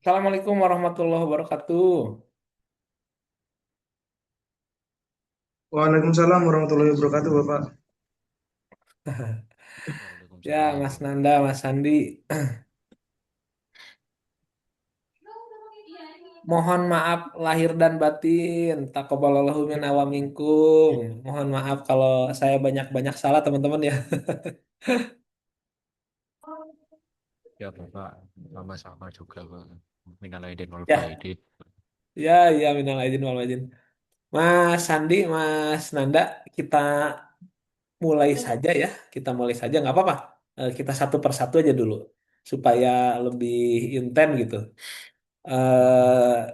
Assalamualaikum warahmatullahi wabarakatuh. Waalaikumsalam warahmatullahi wabarakatuh, Bapak. Ya, Waalaikumsalam Mas Bang. Nanda, Mas Sandi, mohon maaf lahir dan batin. Taqabbalallahu minna wa minkum. Mohon maaf kalau saya banyak-banyak salah, teman-teman ya. Ya Bapak, sama-sama juga Bang. Minal aidin wal Ya, faidin. ya, ya, minal aidin wal faizin. Mas Sandi, Mas Nanda, kita mulai saja ya. Kita mulai saja, nggak apa-apa. Kita satu persatu aja dulu, supaya lebih intens gitu. Eh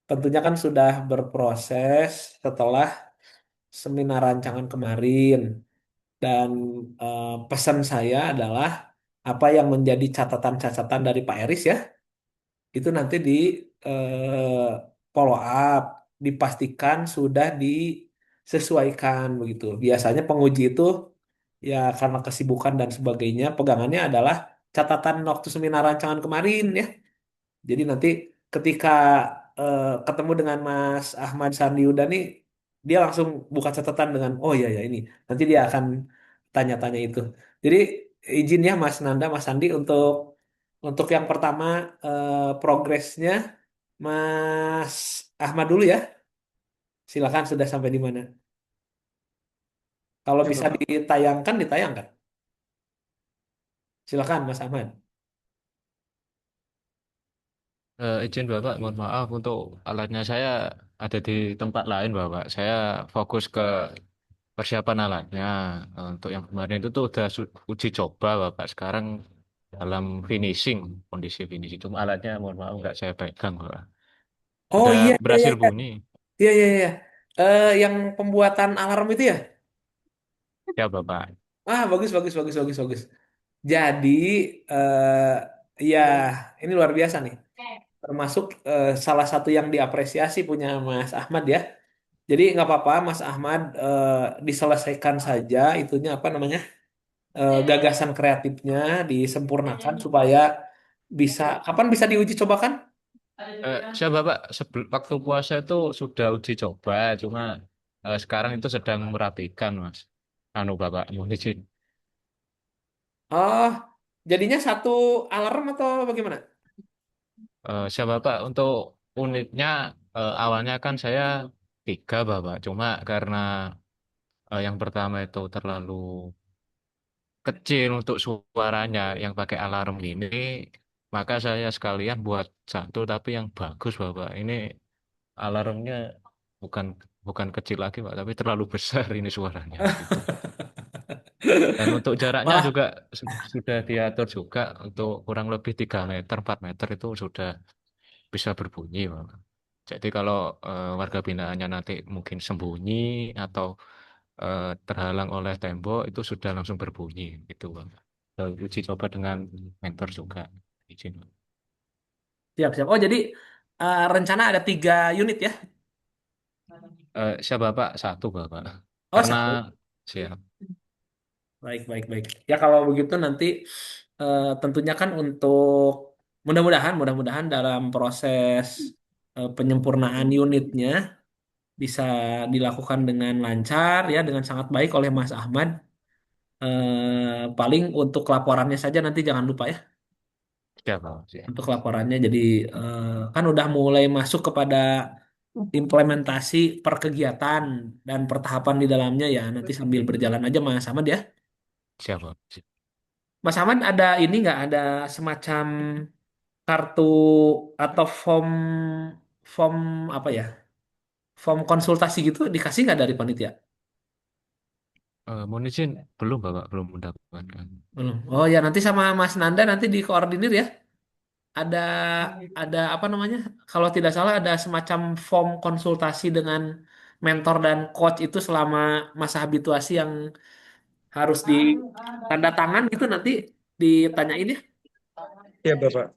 Tentunya kan sudah berproses setelah seminar rancangan kemarin dan pesan saya adalah apa yang menjadi catatan-catatan dari Pak Eris ya itu nanti di follow up, dipastikan sudah disesuaikan begitu. Biasanya penguji itu ya karena kesibukan dan sebagainya pegangannya adalah catatan waktu seminar rancangan kemarin ya. Jadi nanti ketika ketemu dengan Mas Ahmad Sandiuda nih, dia langsung buka catatan dengan, oh iya ya ini. Nanti dia akan tanya-tanya itu. Jadi izin ya Mas Nanda, Mas Sandi untuk yang pertama progresnya Mas Ahmad dulu ya. Silakan sudah sampai di mana. Kalau Ya, bisa Bapak. ditayangkan, ditayangkan. Silakan Mas Ahmad. Izin Bapak, mohon maaf untuk alatnya saya ada di tempat lain Bapak. Saya fokus ke persiapan alatnya. Untuk yang kemarin itu tuh udah uji coba Bapak. Sekarang dalam finishing, kondisi finishing. Cuma alatnya mohon maaf nggak saya pegang Bapak. Oh Udah iya, iya, iya, berhasil iya. bunyi. Iya, iya, iya. Yang pembuatan alarm itu ya? Ya Bapak. Ah, bagus, bagus, bagus, bagus, bagus. Jadi, ya ini luar biasa nih. Termasuk salah satu yang diapresiasi punya Mas Ahmad ya. Jadi nggak apa-apa, Mas Ahmad diselesaikan saja itunya apa namanya gagasan kreatifnya disempurnakan supaya bisa kapan bisa diuji cobakan? Saya Bapak waktu puasa itu sudah uji coba, cuma sekarang itu sedang merapikan Mas. Anu Bapak, mohon izin. Oh, jadinya satu alarm atau bagaimana? Saya Bapak untuk unitnya awalnya kan saya tiga Bapak, cuma karena yang pertama itu terlalu kecil untuk suaranya yang pakai alarm ini, maka saya sekalian buat satu tapi yang bagus Bapak. Ini alarmnya bukan bukan kecil lagi Pak, tapi terlalu besar ini suaranya gitu. Dan untuk jaraknya Malah juga sudah diatur juga untuk kurang lebih 3 meter, 4 meter itu sudah bisa berbunyi Pak. Jadi kalau warga binaannya nanti mungkin sembunyi atau terhalang oleh tembok itu sudah langsung berbunyi gitu Bang. Dan uji coba dengan mentor juga izin. siap siap. Oh jadi rencana ada 3 unit ya? Saya Bapak satu Bapak. Oh Karena satu. siap. Baik baik baik. Ya kalau begitu nanti tentunya kan untuk mudah-mudahan dalam proses penyempurnaan unitnya bisa dilakukan dengan lancar ya dengan sangat baik oleh Mas Ahmad. Paling untuk laporannya saja nanti jangan lupa ya Siap Bapak. Siap. untuk laporannya. Jadi kan udah mulai masuk kepada implementasi per kegiatan dan pertahapan di dalamnya ya nanti sambil berjalan aja Mas Ahmad ya. Siap Bapak. Siap. Mas Ahmad ada ini nggak ada semacam kartu atau form form apa ya form konsultasi gitu dikasih nggak dari panitia? Mohon izin belum Bapak belum mendapatkan. Belum. Oh ya nanti sama Mas Nanda nanti dikoordinir ya. Ada ada apa namanya? Kalau tidak salah ada semacam form konsultasi dengan mentor dan coach itu selama masa habituasi yang harus di tanda tangan gitu nanti ditanyain ya. Ya, Bapak.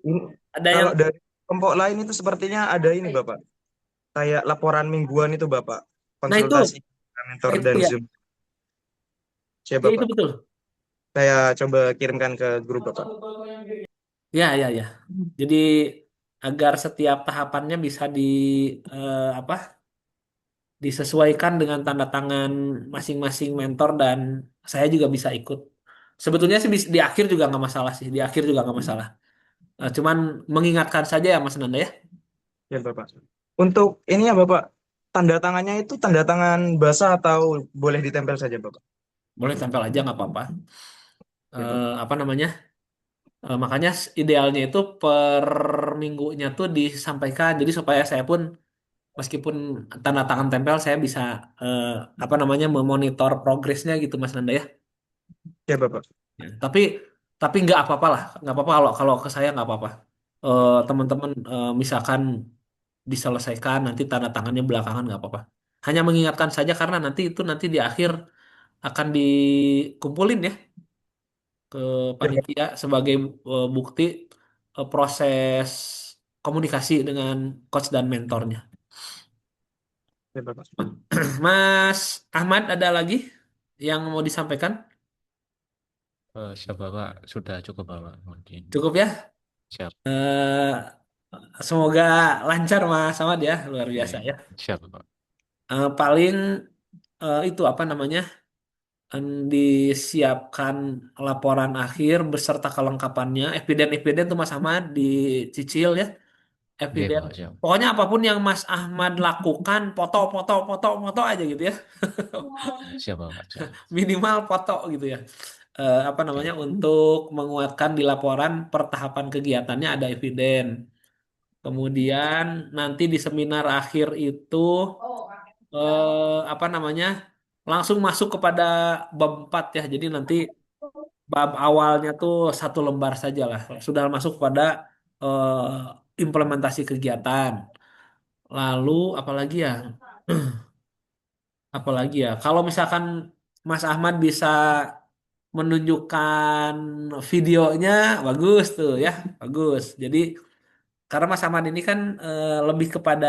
Ini, Ada yang kalau dari kelompok lain itu sepertinya ada ini, Bapak. Kayak laporan mingguan itu, Bapak. nah Konsultasi mentor itu dan ya, Zoom. Siap, ya itu Bapak. betul. Saya coba kirimkan ke grup, Bapak. Ya, ya, ya. Jadi agar setiap tahapannya bisa apa disesuaikan dengan tanda tangan masing-masing mentor dan saya juga bisa ikut. Sebetulnya sih di akhir juga nggak masalah sih, di akhir juga nggak masalah. Cuman mengingatkan saja ya Mas Nanda ya, Ya Bapak. Untuk ini ya Bapak, tanda tangannya itu tanda tangan basah atau boleh ditempel saja Bapak? boleh tempel aja nggak apa-apa. Ya Bapak. Apa namanya? Makanya idealnya itu per minggunya tuh disampaikan, jadi supaya saya pun meskipun tanda tangan tempel saya bisa eh, apa namanya memonitor progresnya gitu Mas Nanda ya. Ya Bapak. Ya, tapi nggak apa-apa lah, nggak apa-apa kalau kalau ke saya nggak apa-apa. Teman-teman misalkan diselesaikan nanti tanda tangannya belakangan nggak apa-apa. Hanya mengingatkan saja karena nanti di akhir akan dikumpulin ya ke Ya Bapak. panitia sebagai bukti proses komunikasi dengan coach dan mentornya. Ya Bapak. Mas Ahmad ada lagi yang mau disampaikan? Siap Bapak, sudah cukup Bapak mungkin. Cukup ya. Siap. Semoga lancar Mas Ahmad ya, luar biasa Oke, ya. siap Bapak. Paling itu apa namanya? Disiapkan laporan akhir beserta kelengkapannya, eviden-eviden tuh Mas Ahmad dicicil ya, Oke eviden. Bapak, siap. Pokoknya apapun yang Mas Ahmad lakukan, foto, foto, foto, foto aja gitu ya. Siap Bapak, siap. Minimal foto gitu ya. Apa namanya Oke, untuk menguatkan di laporan pertahapan kegiatannya ada eviden. Kemudian nanti di seminar akhir itu apa namanya langsung masuk kepada bab 4 ya. Jadi nanti bab awalnya tuh satu lembar saja lah. Sudah masuk pada implementasi kegiatan. Lalu apalagi ya? Apalagi ya? Kalau misalkan Mas Ahmad bisa menunjukkan videonya, bagus tuh ya, bagus. Jadi karena Mas Ahmad ini kan lebih kepada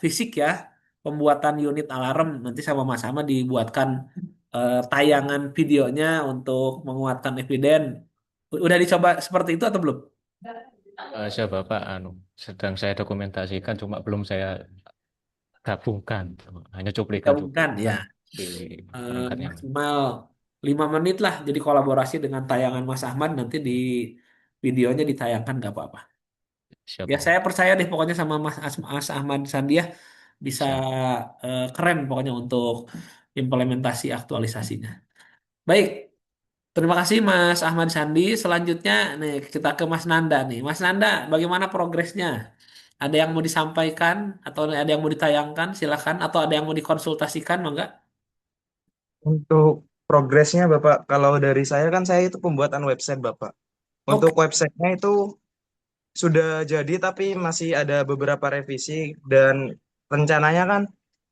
fisik ya, pembuatan unit alarm nanti sama Mas Ahmad dibuatkan tayangan videonya untuk menguatkan eviden. Udah dicoba seperti itu atau belum? siap Bapak. Sedang saya dokumentasikan, cuma belum saya gabungkan. Hanya Digabungkan ya. cuplikan-cuplikan di perangkat yang lain. Maksimal 5 menit lah. Jadi kolaborasi dengan tayangan Mas Ahmad nanti di videonya ditayangkan nggak apa-apa. Siap Ya saya Bapak, percaya deh pokoknya sama Mas Ahmad Sandiah bisa siap. keren pokoknya untuk implementasi aktualisasinya. Baik, terima kasih Mas Ahmad Sandi. Selanjutnya nih kita ke Mas Nanda nih. Mas Nanda, bagaimana progresnya? Ada yang mau disampaikan atau ada yang mau ditayangkan? Silakan. Atau ada yang mau dikonsultasikan, mangga? Untuk progresnya Bapak, kalau dari saya kan saya itu pembuatan website Bapak. Untuk Oke. websitenya itu sudah jadi tapi masih ada beberapa revisi dan rencananya kan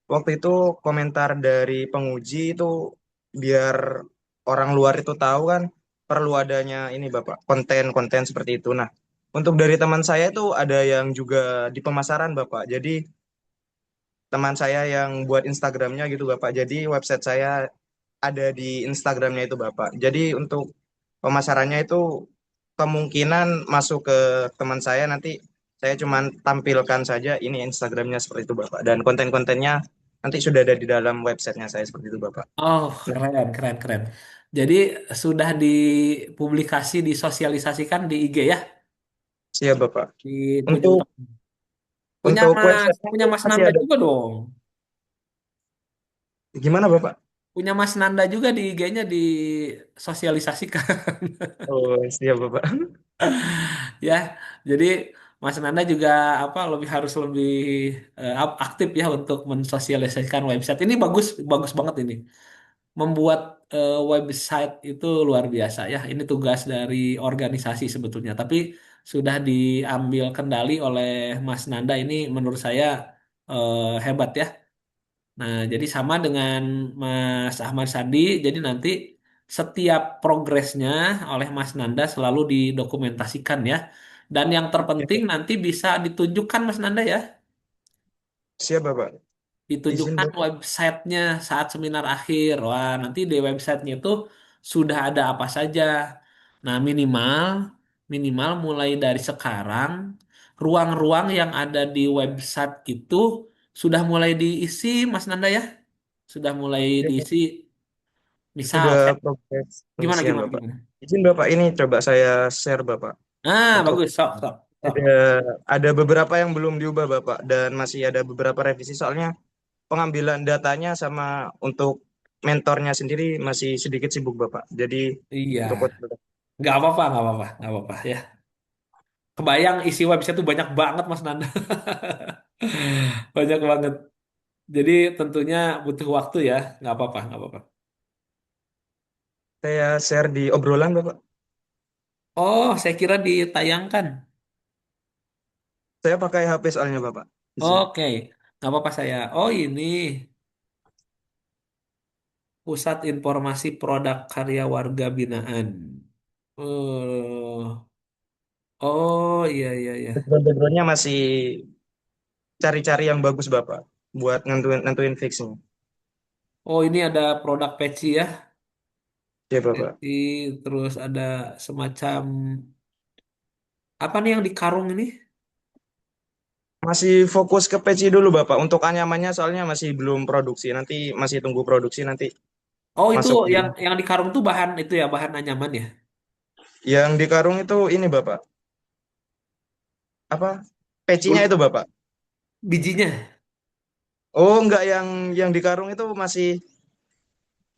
waktu itu komentar dari penguji itu biar orang luar itu tahu kan perlu adanya ini Bapak konten-konten seperti itu. Nah, untuk dari teman saya itu ada yang juga di pemasaran Bapak. Jadi teman saya yang buat Instagramnya gitu Bapak. Jadi website saya ada di Instagramnya itu Bapak. Jadi untuk pemasarannya itu kemungkinan masuk ke teman saya nanti saya cuman tampilkan saja ini Instagramnya seperti itu Bapak. Dan konten-kontennya nanti sudah ada di dalam websitenya saya seperti itu Bapak. Oh, Nah, keren, keren, keren. Jadi sudah dipublikasi, disosialisasikan di IG ya, siap Bapak. ditunjuk. Untuk Punya untuk Mas, websitenya punya itu Mas masih Nanda ada. juga dong. Gimana Bapak? Punya Mas Nanda juga di IG-nya disosialisasikan. Oh, siap Bapak. Ya, jadi Mas Nanda juga apa lebih harus lebih aktif ya untuk mensosialisasikan website. Ini bagus bagus banget ini. Membuat website itu luar biasa ya. Ini tugas dari organisasi sebetulnya, tapi sudah diambil kendali oleh Mas Nanda ini menurut saya hebat ya. Nah, jadi sama dengan Mas Ahmad Sandi, jadi nanti setiap progresnya oleh Mas Nanda selalu didokumentasikan ya. Dan yang terpenting nanti bisa ditunjukkan Mas Nanda ya, Siap Bapak. Izin ditunjukkan Bapak. websitenya saat seminar akhir. Wah, nanti di websitenya itu sudah ada apa saja. Nah, minimal minimal mulai dari sekarang ruang-ruang yang ada di website itu sudah mulai diisi, Mas Nanda ya. Sudah mulai Ya, Pak. diisi. Misal, Sudah saya, progres gimana pengisian gimana Bapak. gimana. Izin Bapak ini coba saya share Bapak. Untuk Bagus, sok sok sok. ada ada beberapa yang belum diubah Bapak dan masih ada beberapa revisi soalnya pengambilan datanya sama untuk mentornya sendiri masih sedikit sibuk Bapak. Jadi Iya, untuk nggak apa-apa, nggak apa-apa, nggak apa-apa ya. Kebayang isi website itu banyak banget, Mas Nanda. Banyak banget. Jadi tentunya butuh waktu ya, nggak apa-apa, nggak apa-apa. saya share di obrolan Bapak. Oh, saya kira ditayangkan. Saya pakai HP soalnya Bapak. Izin. Oke, nggak apa-apa saya. Oh ini Pusat Informasi Produk Karya Warga Binaan. Oh, oh iya iya iya. Background-backgroundnya masih cari-cari yang bagus Bapak buat nentuin nentuin fixnya. Oh ini ada produk peci ya. Ya Bapak. Peci, terus ada semacam apa nih yang di karung ini? Masih fokus ke peci dulu Bapak. Untuk anyamannya soalnya masih belum produksi. Nanti masih tunggu produksi nanti Oh itu masuk di yang di karung tuh bahan itu ya bahan anyaman ya. yang di karung itu ini Bapak. Apa? Pecinya Bul- itu Bapak. Bijinya. Oh, enggak yang di karung itu masih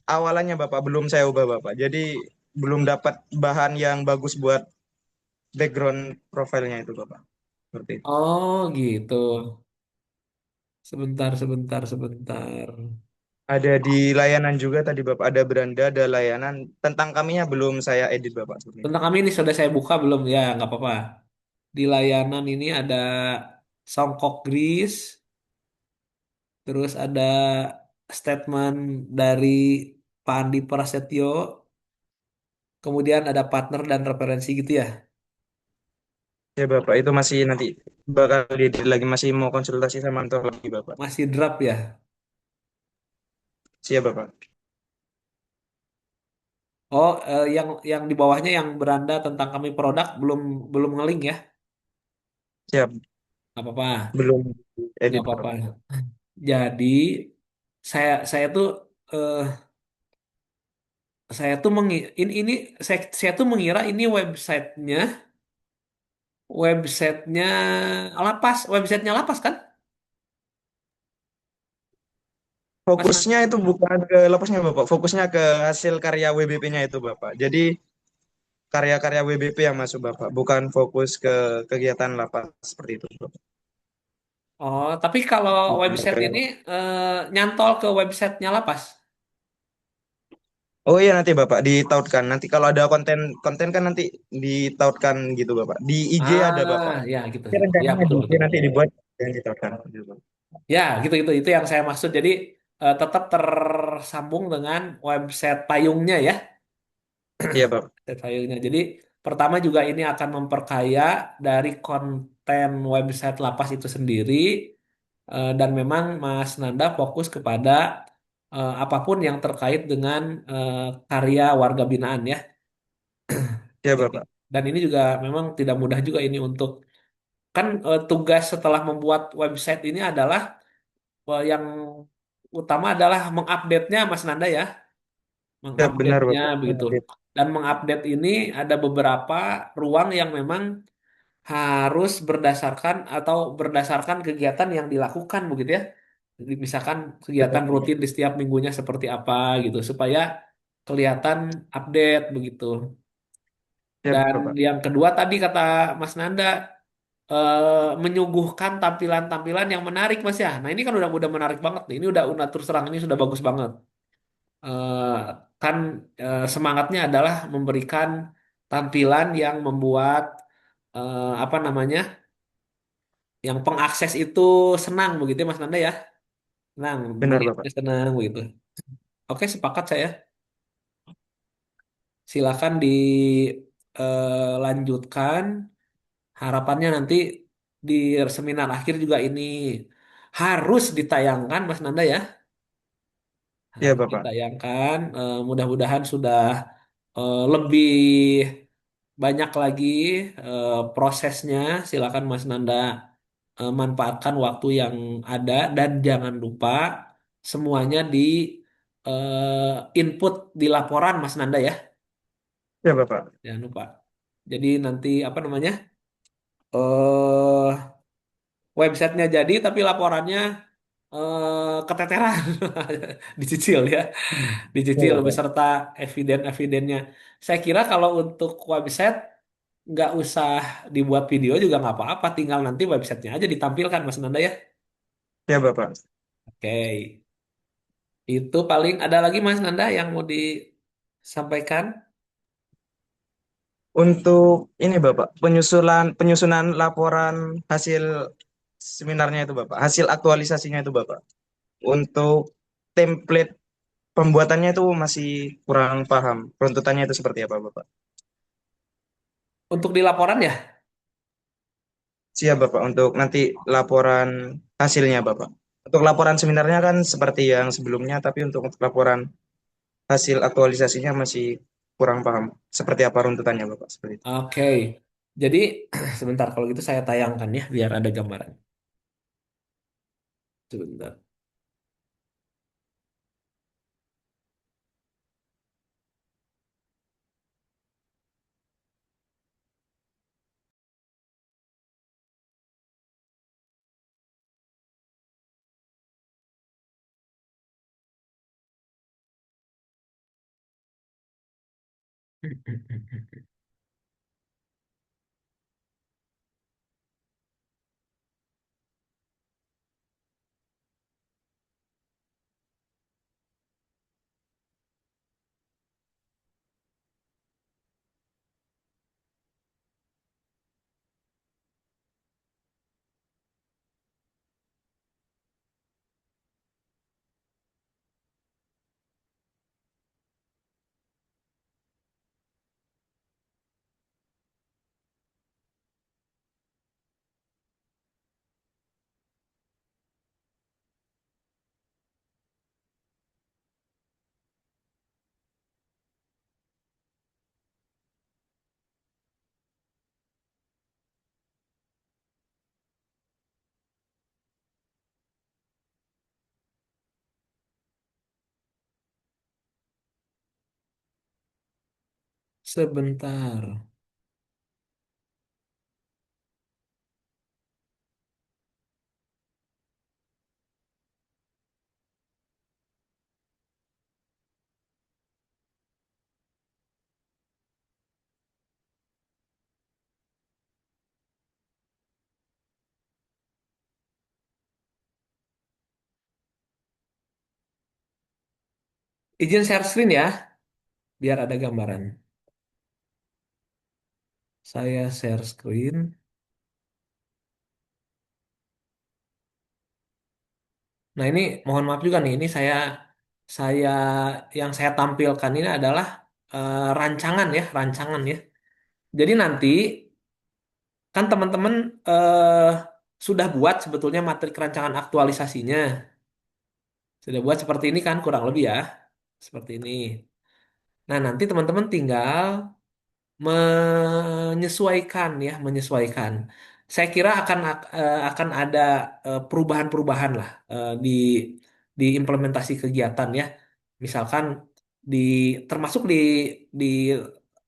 awalannya Bapak, belum saya ubah Bapak. Jadi belum dapat bahan yang bagus buat background profilnya itu Bapak. Seperti itu. Oh gitu. Sebentar sebentar sebentar. Ada di layanan juga tadi Bapak, ada beranda, ada layanan. Tentang kaminya belum saya edit Bapak. Seperti itu. Tentang kami ini sudah saya buka belum ya nggak apa-apa. Di layanan ini ada Songkok Gris, terus ada statement dari Pak Andi Prasetyo, kemudian ada partner dan referensi gitu ya. Ya Bapak, itu masih nanti bakal diedit lagi, masih mau konsultasi sama kantor lagi Bapak. Masih draft ya. Siap Bapak. Oh, yang di bawahnya yang beranda tentang kami produk belum belum ngelink ya. Siap, Nggak apa-apa, belum nggak edit apa-apa. Bapak. Jadi saya tuh eh, saya tuh ini saya tuh mengira ini websitenya websitenya lapas kan, Mas Nan? Fokusnya itu bukan ke lapasnya Bapak, fokusnya ke hasil karya WBP-nya itu Bapak. Jadi karya-karya WBP yang masuk Bapak, bukan fokus ke kegiatan lapas seperti itu Bapak. Oh, tapi kalau Bukan website ke- ini nyantol ke websitenya lapas. Oh iya nanti Bapak ditautkan. Nanti kalau ada konten konten kan nanti ditautkan gitu Bapak. Di IG ada Bapak. Ya gitu Ini gitu. Ya rencananya di betul IG betul. nanti dibuat yang ditautkan. Gitu, Bapak. Ya gitu gitu itu yang saya maksud. Jadi tetap tersambung dengan website payungnya ya. Iya Bapak. Website payungnya. Jadi pertama juga ini akan memperkaya dari konten website lapas itu sendiri. Dan memang Mas Nanda fokus kepada apapun yang terkait dengan eh, karya warga binaan ya. Iya Jadi Bapak. dan ini juga memang tidak mudah juga ini untuk kan tugas setelah membuat website ini adalah yang utama adalah mengupdate-nya Mas Nanda ya, Ya benar mengupdate-nya Bapak. begitu. Dan mengupdate ini ada beberapa ruang yang memang harus berdasarkan atau berdasarkan kegiatan yang dilakukan begitu ya. Jadi misalkan kegiatan rutin di setiap minggunya seperti apa gitu supaya kelihatan update begitu. Ya Dan Bapak. yang kedua tadi kata Mas Nanda menyuguhkan tampilan-tampilan yang menarik Mas ya. Nah ini kan udah menarik banget nih. Ini udah terus terang ini sudah bagus banget. Eh, kan semangatnya adalah memberikan tampilan yang membuat apa namanya, yang pengakses itu senang begitu ya Mas Nanda ya. Senang, Benar Bapak. melihatnya senang begitu. Oke sepakat saya. Silakan dilanjutkan. Harapannya nanti di seminar akhir juga ini harus ditayangkan, Mas Nanda ya. Iya Harus Bapak. ditayangkan. Mudah-mudahan sudah lebih banyak lagi prosesnya. Silakan Mas Nanda manfaatkan waktu yang ada dan jangan lupa semuanya di input di laporan Mas Nanda ya. Ya Bapak. Jangan lupa. Jadi nanti apa namanya? eh Websitenya jadi tapi laporannya keteteran. Dicicil ya, Ya dicicil Bapak. beserta eviden-evidennya. Saya kira kalau untuk website nggak usah dibuat video juga nggak apa-apa, tinggal nanti websitenya aja ditampilkan Mas Nanda ya. Ya Bapak. Oke, itu paling ada lagi Mas Nanda yang mau disampaikan? Untuk ini Bapak, penyusunan laporan hasil seminarnya itu Bapak, hasil aktualisasinya itu Bapak. Untuk template pembuatannya itu masih kurang paham. Runtutannya itu seperti apa Bapak? Untuk di laporan ya, Siap Bapak, untuk nanti laporan hasilnya Bapak. Untuk laporan seminarnya kan seperti yang sebelumnya, tapi untuk laporan hasil aktualisasinya masih kurang paham. Seperti apa runtutannya Bapak? Seperti itu. oke. Jadi sebentar kalau gitu saya tayangkan ya biar ada gambaran. Sebentar. Sebentar. Izin share screen ya, biar ada gambaran. Saya share screen. Nah ini mohon maaf juga nih, ini saya yang saya tampilkan ini adalah rancangan ya, rancangan ya. Jadi nanti kan teman-teman sudah buat sebetulnya materi kerancangan aktualisasinya. Sudah buat seperti ini kan kurang lebih ya, seperti ini. Nah nanti teman-teman tinggal menyesuaikan ya, menyesuaikan. Saya kira akan ada perubahan-perubahan lah di implementasi kegiatan ya. Misalkan di termasuk di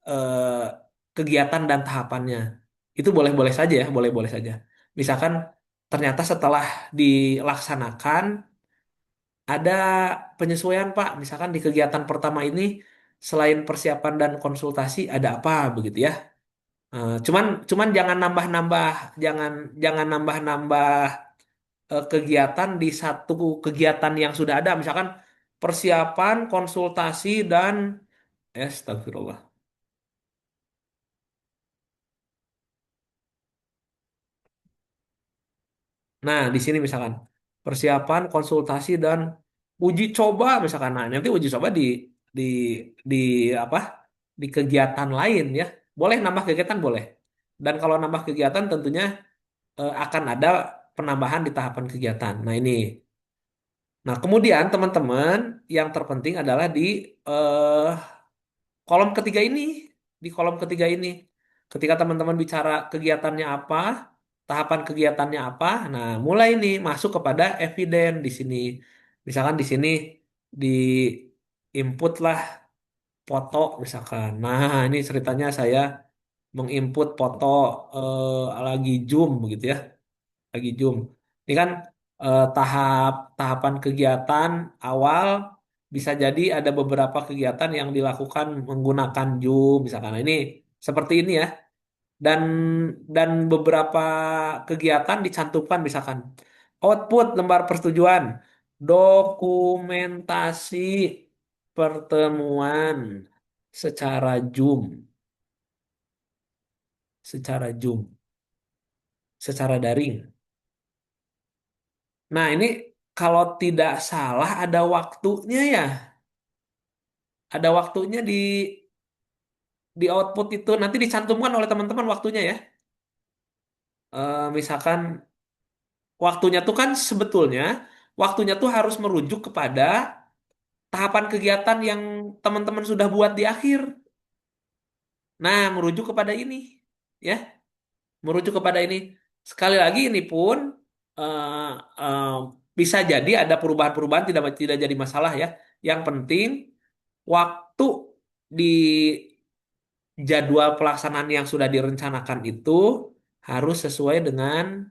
eh, kegiatan dan tahapannya. Itu boleh-boleh saja ya, boleh-boleh saja. Misalkan ternyata setelah dilaksanakan ada penyesuaian Pak. Misalkan di kegiatan pertama ini selain persiapan dan konsultasi ada apa begitu ya. Cuman cuman jangan jangan nambah-nambah kegiatan di satu kegiatan yang sudah ada. Misalkan persiapan, konsultasi dan astagfirullah. Nah, di sini misalkan persiapan, konsultasi dan uji coba misalkan. Nah, nanti uji coba di di apa? Di kegiatan lain ya. Boleh nambah kegiatan boleh. Dan kalau nambah kegiatan tentunya akan ada penambahan di tahapan kegiatan. Nah, ini. Nah, kemudian teman-teman yang terpenting adalah di eh, kolom ketiga ini, di kolom ketiga ini. Ketika teman-teman bicara kegiatannya apa, tahapan kegiatannya apa, nah mulai nih masuk kepada eviden di sini. Misalkan di sini di input lah foto misalkan. Nah, ini ceritanya saya menginput foto lagi zoom begitu ya, lagi zoom. Ini kan tahapan kegiatan awal bisa jadi ada beberapa kegiatan yang dilakukan menggunakan zoom misalkan. Nah, ini seperti ini ya. Dan beberapa kegiatan dicantumkan misalkan output lembar persetujuan, dokumentasi pertemuan secara Zoom, secara Zoom, secara daring. Nah, ini kalau tidak salah ada waktunya ya. Ada waktunya di output itu nanti dicantumkan oleh teman-teman waktunya ya. Misalkan waktunya tuh kan sebetulnya waktunya tuh harus merujuk kepada tahapan kegiatan yang teman-teman sudah buat di akhir. Nah, merujuk kepada ini, ya, merujuk kepada ini. Sekali lagi ini pun eh, eh, bisa jadi ada perubahan-perubahan tidak tidak jadi masalah ya. Yang penting waktu di jadwal pelaksanaan yang sudah direncanakan itu harus sesuai dengan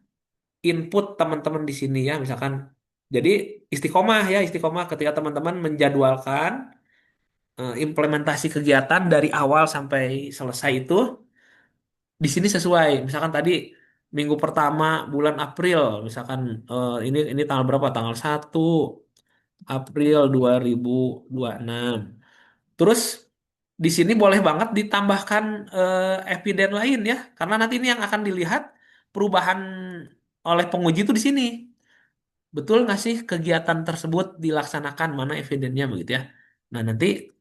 input teman-teman di sini ya. Misalkan, jadi istiqomah ya, istiqomah ketika teman-teman menjadwalkan implementasi kegiatan dari awal sampai selesai itu di sini sesuai. Misalkan tadi minggu pertama bulan April, misalkan ini tanggal berapa? Tanggal 1 April 2026. Terus di sini boleh banget ditambahkan eviden lain ya, karena nanti ini yang akan dilihat perubahan oleh penguji itu di sini. Betul nggak sih kegiatan tersebut dilaksanakan, mana evidennya begitu ya. Nah, nanti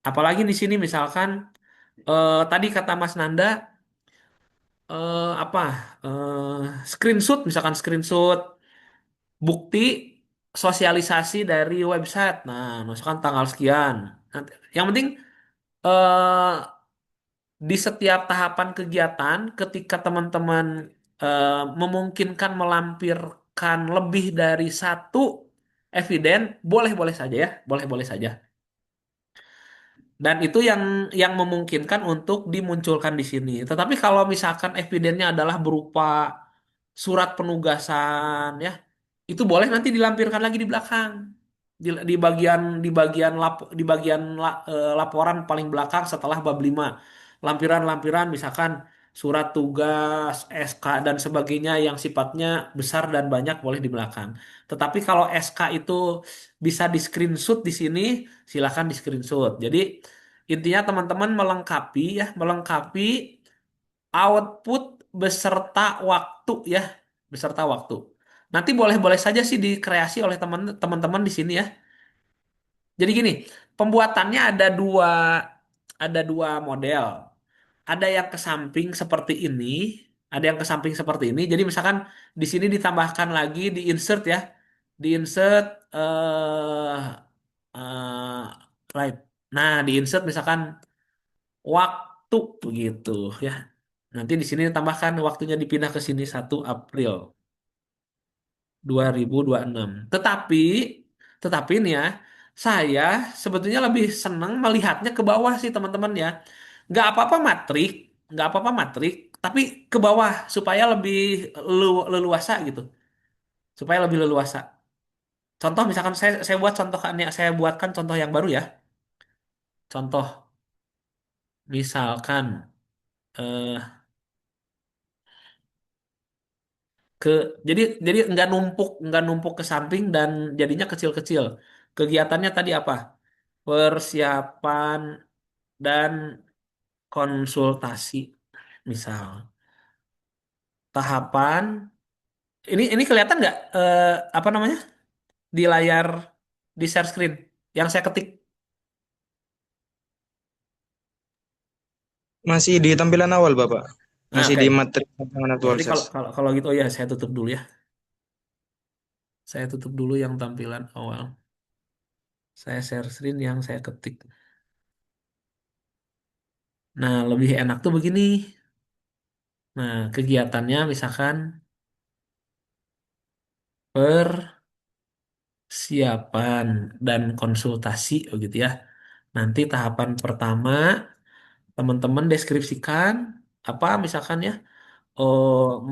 apalagi di sini misalkan tadi kata Mas Nanda apa screenshot misalkan screenshot bukti sosialisasi dari website. Nah, misalkan tanggal sekian. Nanti, yang penting eh, di setiap tahapan kegiatan ketika teman-teman memungkinkan melampirkan lebih dari satu eviden, boleh-boleh saja ya, boleh-boleh saja. Dan itu yang memungkinkan untuk dimunculkan di sini. Tetapi kalau misalkan evidennya adalah berupa surat penugasan ya, itu boleh nanti dilampirkan lagi di belakang. Di bagian laporan paling belakang setelah bab 5. Lampiran-lampiran misalkan surat tugas, SK dan sebagainya yang sifatnya besar dan banyak boleh di belakang. Tetapi kalau SK itu bisa di screenshot di sini, silakan di screenshot. Jadi intinya teman-teman melengkapi ya, melengkapi output beserta waktu ya, beserta waktu. Nanti boleh-boleh saja sih dikreasi oleh teman-teman di sini ya. Jadi gini, pembuatannya ada dua model. Ada yang ke samping seperti ini, ada yang ke samping seperti ini. Jadi misalkan di sini ditambahkan lagi di insert ya, di insert right. Nah, di insert misalkan waktu begitu ya. Nanti di sini ditambahkan waktunya dipindah ke sini 1 April 2026. Tetapi nih ya, saya sebetulnya lebih senang melihatnya ke bawah sih teman-teman ya. Nggak apa-apa matrik, nggak apa-apa matrik, tapi ke bawah supaya lebih leluasa gitu. Supaya lebih leluasa. Contoh misalkan saya buat contoh saya buatkan contoh yang baru ya. Contoh misalkan eh, ke jadi nggak numpuk ke samping dan jadinya kecil-kecil. Kegiatannya tadi apa? Persiapan dan konsultasi misal tahapan ini kelihatan nggak apa namanya di layar di share screen yang saya ketik. Masih di tampilan awal, Bapak. Nah, Masih oke. di materi tantangan aktual Berarti SES. kalau gitu oh ya saya tutup dulu ya, saya tutup dulu yang tampilan awal, saya share screen yang saya ketik. Nah, lebih enak tuh begini. Nah, kegiatannya misalkan persiapan dan konsultasi begitu ya. Nanti tahapan pertama teman-teman deskripsikan apa misalkan ya, oh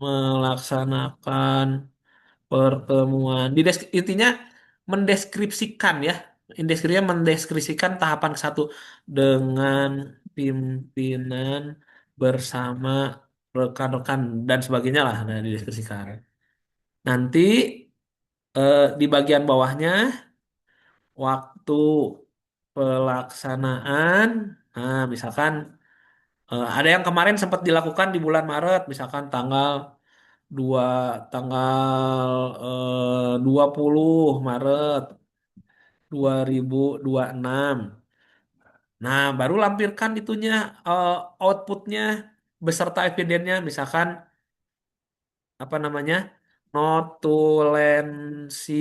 melaksanakan pertemuan intinya mendeskripsikan ya. Indeskripsinya mendeskripsikan tahapan ke satu dengan pimpinan bersama rekan-rekan dan sebagainya lah, nah dideskripsikan. Nanti di bagian bawahnya waktu pelaksanaan, nah misalkan ada yang kemarin sempat dilakukan di bulan Maret misalkan dua tanggal 20 Maret 2026. Nah, baru lampirkan itunya, eh, outputnya beserta evidennya, misalkan apa namanya, notulensi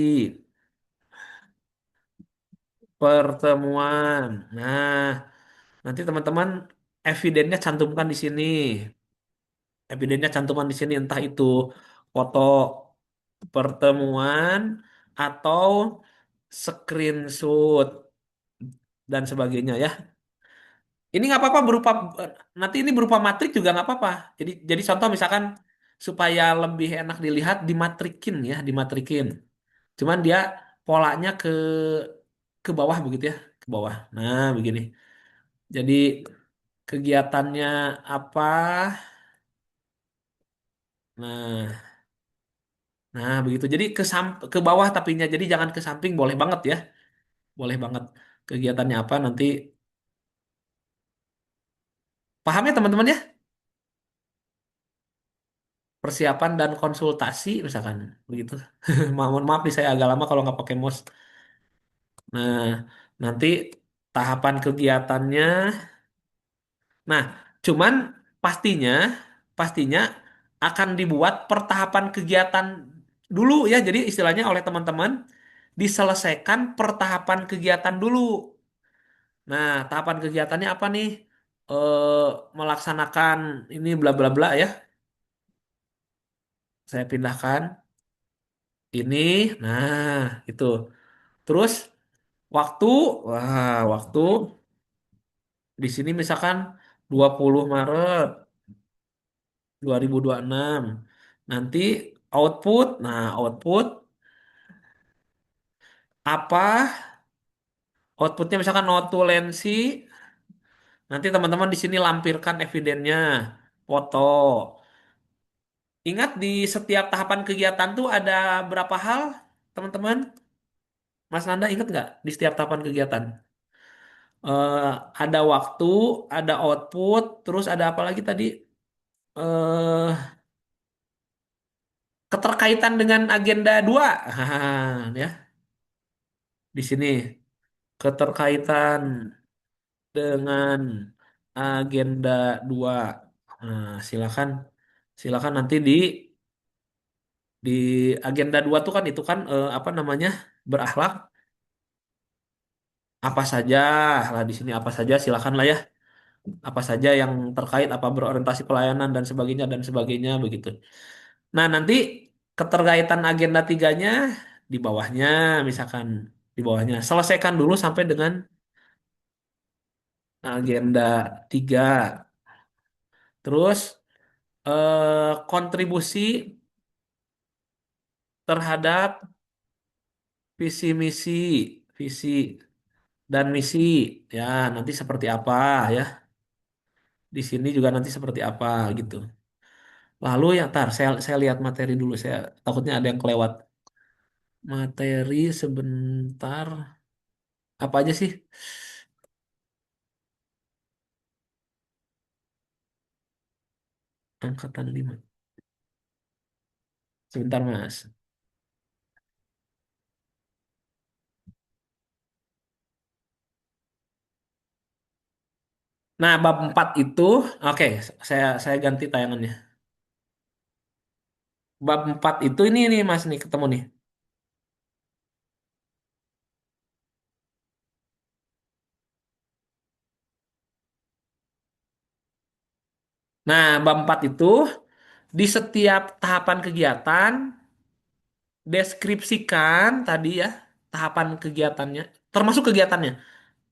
pertemuan. Nah, nanti teman-teman evidennya cantumkan di sini. Evidennya cantuman di sini entah itu foto pertemuan atau screenshot dan sebagainya ya. Ini nggak apa-apa berupa, nanti ini berupa matrik juga nggak apa-apa. Jadi contoh misalkan supaya lebih enak dilihat dimatrikin ya, dimatrikin. Cuman dia polanya ke bawah begitu ya, ke bawah. Nah, begini. Jadi kegiatannya apa? Nah, nah begitu. Jadi ke bawah tapinya. Jadi jangan ke samping, boleh banget ya. Boleh banget. Kegiatannya apa nanti paham ya teman-teman ya? Persiapan dan konsultasi misalkan begitu. Mohon maaf nih saya agak lama kalau nggak pakai mouse. Nah, nanti tahapan kegiatannya. Nah, cuman pastinya pastinya akan dibuat pertahapan kegiatan dulu ya. Jadi istilahnya oleh teman-teman diselesaikan pertahapan kegiatan dulu. Nah, tahapan kegiatannya apa nih? Eh, melaksanakan ini bla bla bla ya. Saya pindahkan ini. Nah, itu. Terus waktu, waktu di sini misalkan 20 Maret 2026. Nanti output, nah output apa? Outputnya misalkan notulensi. Nanti teman-teman di sini lampirkan evidennya, foto. Ingat di setiap tahapan kegiatan tuh ada berapa hal, teman-teman? Mas Nanda ingat nggak di setiap tahapan kegiatan? Eh, ada waktu, ada output, terus ada apa lagi tadi? Eh, keterkaitan dengan agenda 2. Ya, di sini keterkaitan dengan agenda 2. Nah, silakan silakan nanti di agenda 2 tuh kan itu kan apa namanya? Berakhlak apa saja lah di sini apa saja silakan lah ya. Apa saja yang terkait apa berorientasi pelayanan dan sebagainya begitu. Nah, nanti keterkaitan agenda tiganya di bawahnya, misalkan di bawahnya. Selesaikan dulu sampai dengan agenda 3. Terus kontribusi terhadap visi misi, visi dan misi ya nanti seperti apa ya. Di sini juga nanti seperti apa gitu. Lalu ya tar saya lihat materi dulu saya takutnya ada yang kelewat. Materi sebentar. Apa aja sih? Angkatan 5. Sebentar, Mas. Nah, bab 4 itu, oke, saya ganti tayangannya. Bab 4 itu ini nih Mas nih ketemu nih. Nah, bab 4 itu di setiap tahapan kegiatan deskripsikan tadi ya tahapan kegiatannya, termasuk kegiatannya.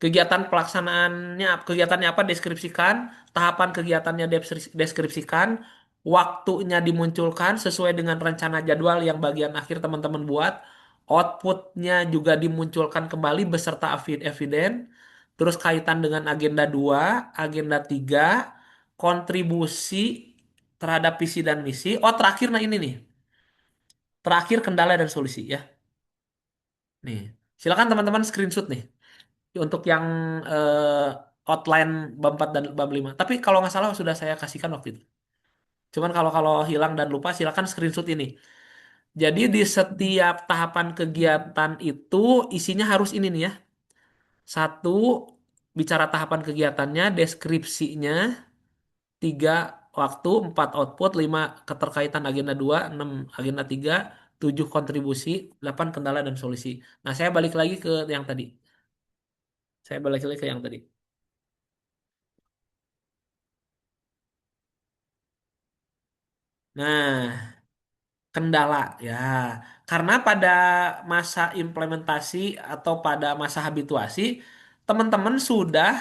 Kegiatan pelaksanaannya, kegiatannya apa deskripsikan, tahapan kegiatannya deskripsikan, waktunya dimunculkan sesuai dengan rencana jadwal yang bagian akhir teman-teman buat, outputnya juga dimunculkan kembali beserta eviden, terus kaitan dengan agenda 2, agenda 3, kontribusi terhadap visi dan misi. Oh, terakhir nah ini nih, terakhir kendala dan solusi ya. Nih, silakan teman-teman screenshot nih untuk yang outline bab 4 dan bab 5. Tapi kalau nggak salah sudah saya kasihkan waktu itu. Cuman kalau kalau hilang dan lupa silakan screenshot ini. Jadi di setiap tahapan kegiatan itu isinya harus ini nih ya. Satu, bicara tahapan kegiatannya, deskripsinya, tiga, waktu, empat, output, lima, keterkaitan agenda dua, enam, agenda tiga, tujuh, kontribusi, delapan, kendala dan solusi. Nah, saya balik lagi ke yang tadi. Saya balik lagi ke yang tadi. Nah, kendala ya, karena pada masa implementasi atau pada masa habituasi, teman-teman sudah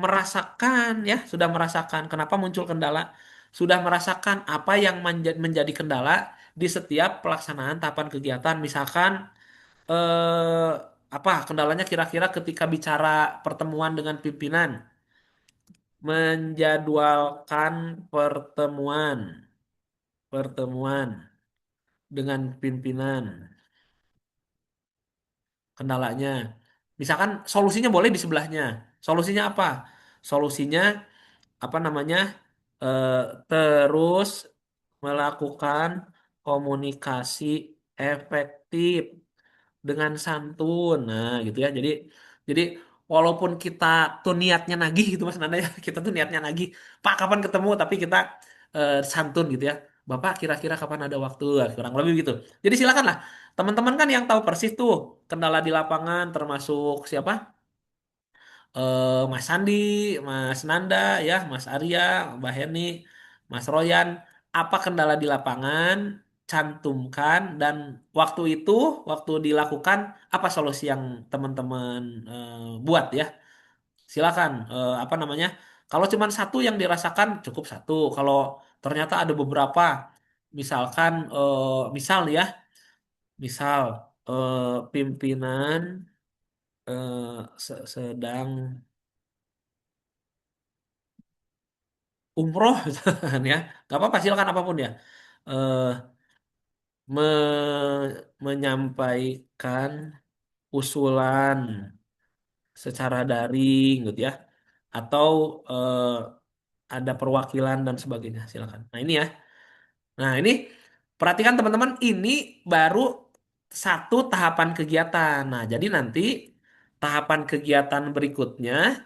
merasakan ya, sudah merasakan kenapa muncul kendala, sudah merasakan apa yang menjadi kendala di setiap pelaksanaan tahapan kegiatan. Misalkan eh, apa kendalanya kira-kira ketika bicara pertemuan dengan pimpinan, menjadwalkan pertemuan, pertemuan dengan pimpinan. Kendalanya. Misalkan solusinya boleh di sebelahnya. Solusinya apa? Solusinya apa namanya? Eh, terus melakukan komunikasi efektif dengan santun. Nah, gitu ya. Jadi walaupun kita tuh niatnya nagih gitu Mas Nanda ya, kita tuh niatnya nagih. Pak, kapan ketemu? Tapi kita santun gitu ya. Bapak kira-kira kapan ada waktu? Nah, kurang lebih gitu. Jadi silakanlah. Teman-teman kan yang tahu persis tuh kendala di lapangan termasuk siapa? Mas Sandi, Mas Nanda, ya, Mas Arya, Mbak Heni, Mas Royan, apa kendala di lapangan, cantumkan dan waktu itu, waktu dilakukan, apa solusi yang teman-teman buat ya. Silakan, apa namanya? Kalau cuma satu yang dirasakan cukup satu. Kalau ternyata ada beberapa, misalkan, misal ya, misal pimpinan sedang umroh misalkan ya nggak apa-apa silakan apapun ya eh menyampaikan usulan secara daring gitu ya atau ada perwakilan dan sebagainya silakan nah ini perhatikan teman-teman ini baru satu tahapan kegiatan nah jadi nanti tahapan kegiatan berikutnya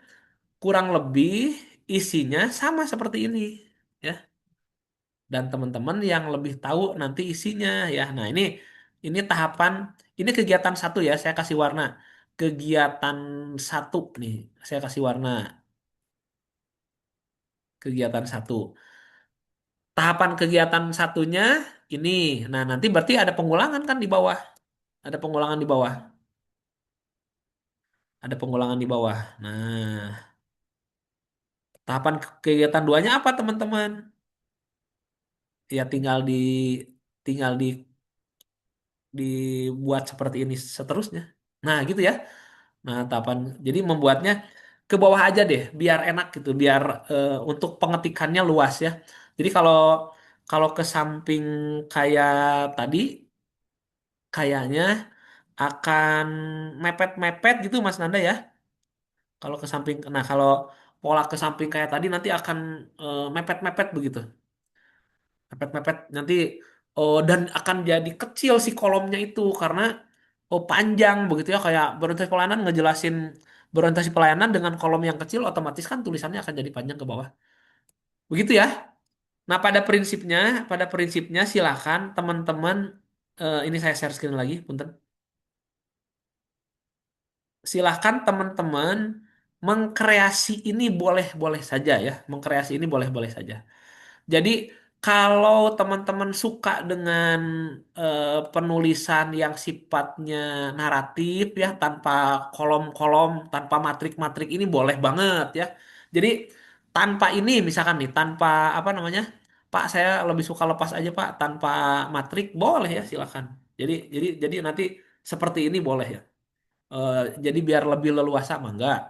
kurang lebih isinya sama seperti ini ya dan teman-teman yang lebih tahu nanti isinya ya. Nah, ini tahapan ini kegiatan satu ya, saya kasih warna. Kegiatan satu nih, saya kasih warna. Kegiatan satu. Tahapan kegiatan satunya ini. Nah, nanti berarti ada pengulangan kan di bawah. Ada pengulangan di bawah. Ada pengulangan di bawah. Nah, tahapan kegiatan duanya apa, teman-teman? Ya tinggal dibuat seperti ini seterusnya. Nah, gitu ya. Nah, tahapan jadi membuatnya ke bawah aja deh, biar enak gitu, biar untuk pengetikannya luas ya. Jadi kalau kalau ke samping kayak tadi, kayaknya akan mepet-mepet gitu Mas Nanda ya. Kalau ke samping, nah kalau pola ke samping kayak tadi nanti akan mepet-mepet begitu, mepet-mepet nanti. Oh, dan akan jadi kecil si kolomnya itu karena panjang begitu ya kayak berorientasi pelayanan ngejelasin berorientasi pelayanan dengan kolom yang kecil otomatis kan tulisannya akan jadi panjang ke bawah. Begitu ya. Nah, pada prinsipnya silakan teman-teman ini saya share screen lagi, punten. Silahkan teman-teman mengkreasi ini boleh-boleh saja ya. Mengkreasi ini boleh-boleh saja. Jadi kalau teman-teman suka dengan penulisan yang sifatnya naratif ya, tanpa kolom-kolom, tanpa matrik-matrik ini boleh banget ya. Jadi tanpa ini misalkan nih, tanpa apa namanya, Pak saya lebih suka lepas aja Pak, tanpa matrik boleh ya silakan. Jadi nanti seperti ini boleh ya. Eh, jadi biar lebih leluasa mah enggak.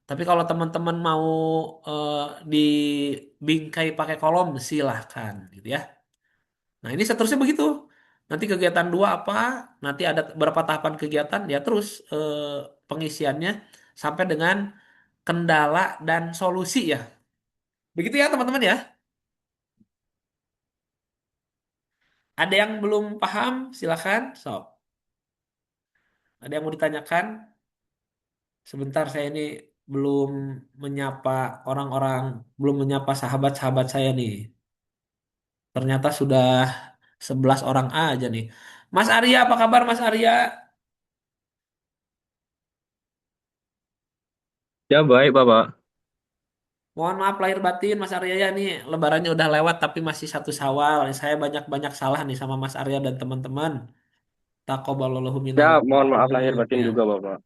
Tapi kalau teman-teman mau eh, dibingkai pakai kolom silahkan gitu ya. Nah ini seterusnya begitu. Nanti kegiatan dua apa? Nanti ada berapa tahapan kegiatan ya terus pengisiannya sampai dengan kendala dan solusi ya. Begitu ya teman-teman ya. Ada yang belum paham silahkan. Sok. Ada yang mau ditanyakan? Sebentar saya ini belum menyapa orang-orang, belum menyapa sahabat-sahabat saya nih. Ternyata sudah 11 orang aja nih. Mas Arya, apa kabar Mas Arya? Ya baik Bapak. Mohon maaf lahir batin Mas Arya ya nih. Lebarannya udah lewat tapi masih satu Syawal. Saya banyak-banyak salah nih sama Mas Arya dan teman-teman. Taqabbalallahu minna Ya wa mohon maaf lahir minkum. batin Ya. juga Bapak.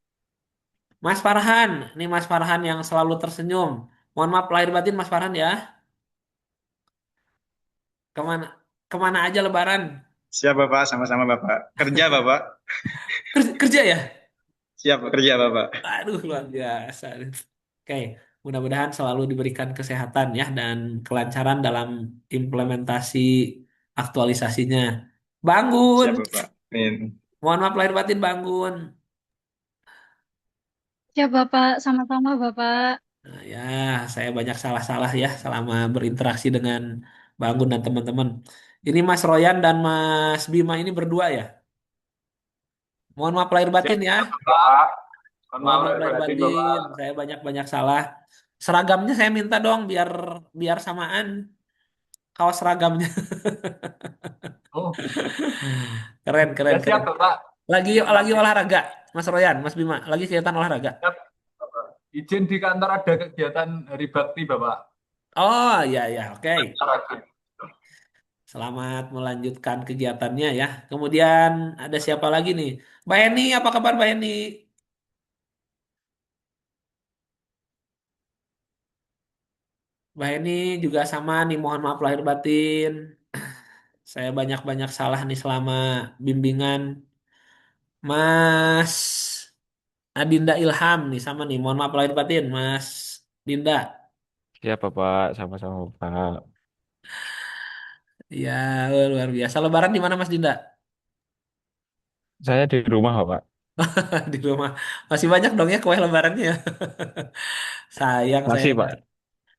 Mas Farhan, nih Mas Farhan yang selalu tersenyum. Mohon maaf lahir batin Mas Farhan ya. Kemana kemana aja Lebaran? Siap Bapak, sama-sama Bapak. Kerja Bapak. Kerja ya? Siap kerja Bapak. Aduh, luar biasa. Oke, mudah-mudahan selalu diberikan kesehatan ya dan kelancaran dalam implementasi aktualisasinya. Bangun, Siap Bapak. Amin. mohon maaf lahir batin bangun. Ya Bapak, sama-sama Bapak. Nah, ya, saya banyak salah-salah ya selama berinteraksi dengan Bangun dan teman-teman. Ini Mas Royan dan Mas Bima ini berdua ya. Mohon maaf lahir batin ya. Bapak. Mohon Mohon maaf maaf lahir lahir batin batin. Bapak. Saya banyak-banyak salah. Seragamnya saya minta dong biar biar samaan. Kaos seragamnya. Oh, Keren, keren, ya keren. siap Bapak. Lagi Nanti olahraga, Mas Royan, Mas Bima, lagi kegiatan olahraga. siap. Izin di kantor ada kegiatan hari bakti Bapak. Oh, ya, ya, oke. Olahraga. Selamat melanjutkan kegiatannya ya. Kemudian ada siapa lagi nih? Mbak Eni, apa kabar Mbak Eni? Mbak Eni juga sama nih, mohon maaf lahir batin. Saya banyak-banyak salah nih selama bimbingan. Mas Adinda Ilham nih sama nih, mohon maaf lahir batin, Mas Dinda. Siap Bapak, sama-sama Bapak. Ya, luar biasa. Lebaran di mana Mas Dinda? Saya di rumah Bapak. Di rumah. Masih banyak dong ya kue lebarannya ya. Sayang saya Masih nggak Pak.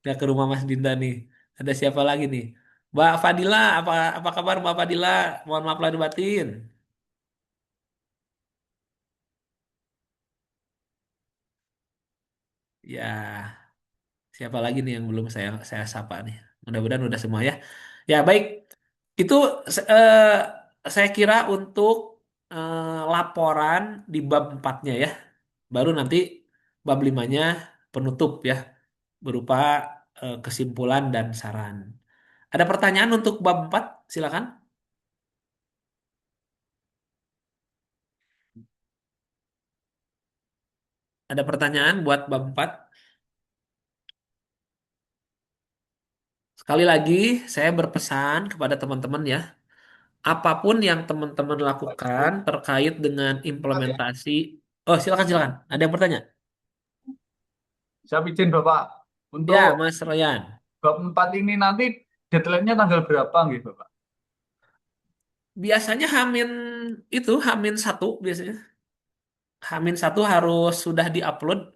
nggak ke rumah Mas Dinda nih. Ada siapa lagi nih? Mbak Fadila, apa kabar Mbak Fadila? Mohon maaf lahir batin. Ya, siapa lagi nih yang belum saya sapa nih? Mudah-mudahan udah semua ya. Ya, baik. Itu saya kira untuk laporan di bab empatnya ya. Baru nanti bab limanya penutup ya, berupa kesimpulan dan saran. Ada pertanyaan untuk bab 4? Silakan. Ada pertanyaan buat bab 4? Sekali lagi, saya berpesan kepada teman-teman ya, apapun yang teman-teman lakukan terkait dengan implementasi. Oh, silakan, silakan. Ada yang bertanya? Siap izin Bapak. Ya, Untuk Mas Royan. bab 4 ini nanti deadline-nya tanggal berapa gitu Bapak? Biasanya Hamin 1 biasanya. Hamin 1 harus sudah diupload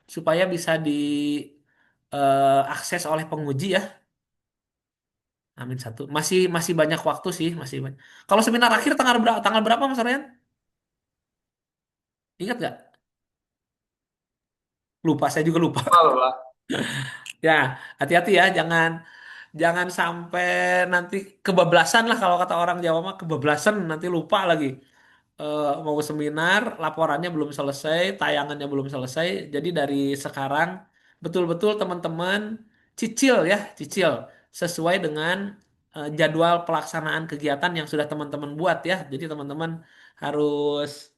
supaya bisa diakses oleh penguji ya. Hamin 1. Masih masih banyak waktu sih, masih banyak. Kalau seminar akhir tanggal berapa Mas Ryan? Ingat nggak? Lupa, saya juga lupa. Lupa Bapak. Ya, hati-hati ya, jangan jangan sampai nanti kebablasan lah kalau kata orang Jawa mah kebablasan nanti lupa lagi. Mau seminar, laporannya belum selesai, tayangannya belum selesai. Jadi dari sekarang betul-betul teman-teman cicil ya, cicil. sesuai dengan jadwal pelaksanaan kegiatan yang sudah teman-teman buat ya. Jadi teman-teman harus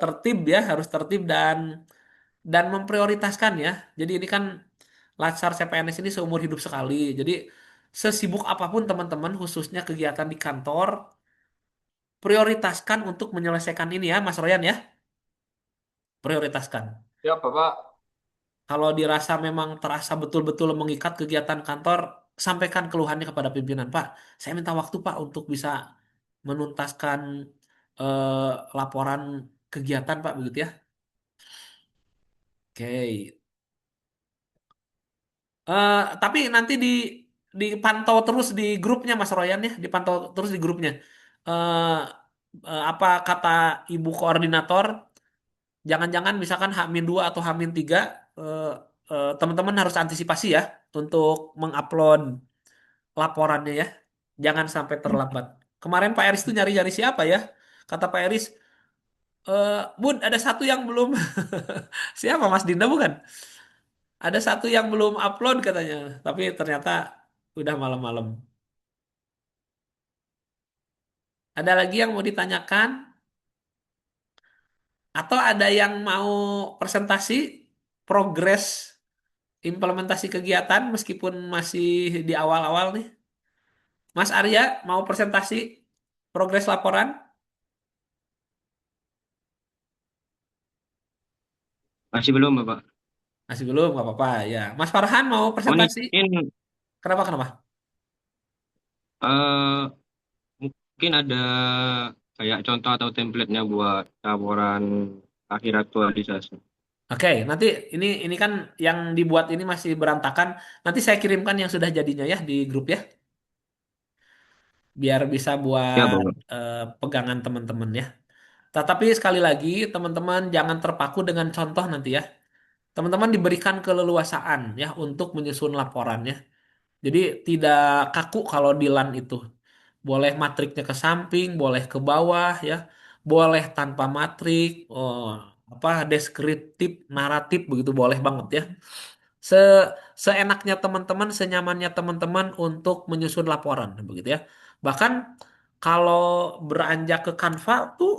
tertib ya, harus tertib dan memprioritaskan ya. Jadi ini kan Latsar CPNS ini seumur hidup sekali. Jadi sesibuk apapun teman-teman, khususnya kegiatan di kantor, prioritaskan untuk menyelesaikan ini ya, Mas Royan ya. Prioritaskan. Ya, Bapak. Kalau dirasa memang terasa betul-betul mengikat kegiatan kantor, sampaikan keluhannya kepada pimpinan. Pak, saya minta waktu Pak untuk bisa menuntaskan laporan kegiatan Pak, begitu ya. Oke. Tapi nanti dipantau terus di grupnya Mas Royan ya, dipantau terus di grupnya. Eh, apa kata Ibu Koordinator? Jangan-jangan misalkan H-2 atau H-3, eh, teman-teman harus antisipasi ya untuk mengupload laporannya ya. Jangan sampai terlambat. Kemarin Pak Eris tuh nyari-nyari siapa ya? Kata Pak Eris, Bun, ada satu yang belum. Siapa Mas Dinda bukan? Ada satu yang belum upload katanya. Tapi ternyata udah malam-malam. Ada lagi yang mau ditanyakan? Atau ada yang mau presentasi progres implementasi kegiatan meskipun masih di awal-awal nih? Mas Arya mau presentasi progres laporan? Masih belum, Bapak. Masih belum, nggak apa-apa ya. Mas Farhan mau presentasi? Mungkin Kenapa, kenapa? eh, mungkin ada kayak contoh atau template-nya buat laporan akhir aktualisasi. Oke, nanti ini kan yang dibuat ini masih berantakan. Nanti saya kirimkan yang sudah jadinya ya di grup ya, biar bisa Ya, buat Bapak. pegangan teman-teman ya. Tetapi sekali lagi, teman-teman jangan terpaku dengan contoh nanti ya. Teman-teman diberikan keleluasaan ya untuk menyusun laporannya. Jadi tidak kaku kalau di LAN itu. Boleh matriknya ke samping, boleh ke bawah ya. Boleh tanpa matrik, oh, apa deskriptif, naratif begitu boleh banget ya. Se Seenaknya teman-teman, senyamannya teman-teman untuk menyusun laporan begitu ya. Bahkan kalau beranjak ke Canva tuh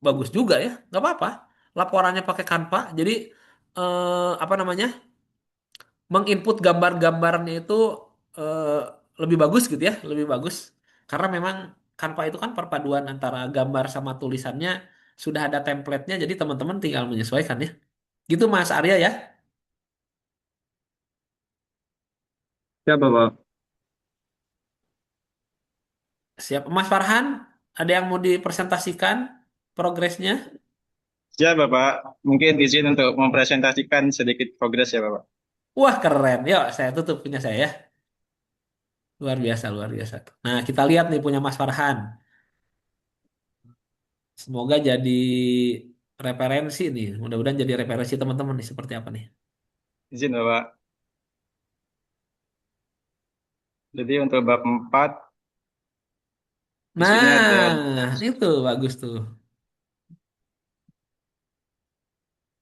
bagus juga ya, nggak apa-apa. Laporannya pakai Canva, jadi apa namanya? Menginput gambar-gambarnya itu eh, lebih bagus gitu ya, lebih bagus. Karena memang Canva itu kan perpaduan antara gambar sama tulisannya sudah ada template-nya, jadi teman-teman tinggal menyesuaikan ya. Gitu Mas Arya ya. Ya, Bapak. Siap. Mas Farhan, ada yang mau dipresentasikan progresnya? Ya, Bapak. Mungkin izin untuk mempresentasikan sedikit progres ya, Bapak. Wah, keren. Yuk, saya tutup punya saya ya. Luar biasa, luar biasa. Nah, kita lihat nih punya Mas Farhan. Semoga jadi referensi nih. Mudah-mudahan jadi referensi teman-teman nih seperti apa nih. Izin, Bapak. Jadi untuk bab 4 di sini ada Nah, itu bagus tuh.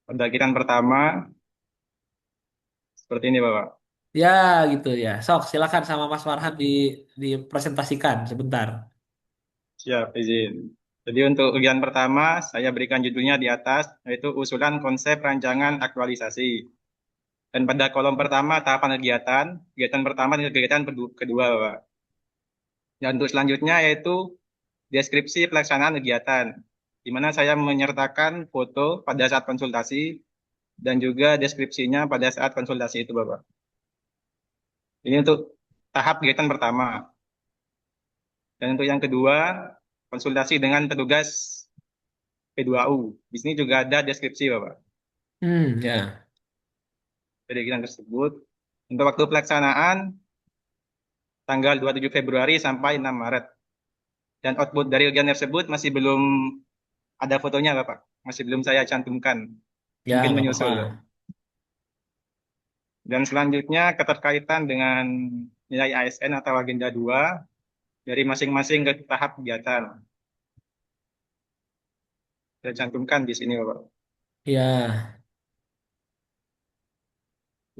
pendakiran pertama seperti ini, Bapak. Ya, gitu ya. Sok, silakan sama Mas Farhan dipresentasikan sebentar. Siap, izin. Jadi untuk kegiatan pertama, saya berikan judulnya di atas, yaitu usulan konsep rancangan aktualisasi. Dan pada kolom pertama, tahapan kegiatan, kegiatan pertama dan kegiatan kedua, Bapak. Dan untuk selanjutnya yaitu deskripsi pelaksanaan kegiatan, di mana saya menyertakan foto pada saat konsultasi dan juga deskripsinya pada saat konsultasi itu, Bapak. Ini untuk tahap kegiatan pertama. Dan untuk yang kedua, konsultasi dengan petugas P2U. Di sini juga ada deskripsi, Bapak. Ya. Dari kegiatan tersebut. Untuk waktu pelaksanaan, tanggal 27 Februari sampai 6 Maret. Dan output dari kegiatan tersebut masih belum ada fotonya, Bapak. Masih belum saya cantumkan. Ya, Mungkin nggak apa-apa. menyusul. Dan selanjutnya keterkaitan dengan nilai ASN atau agenda 2 dari masing-masing ke tahap kegiatan. Saya cantumkan di sini, Bapak. Ya.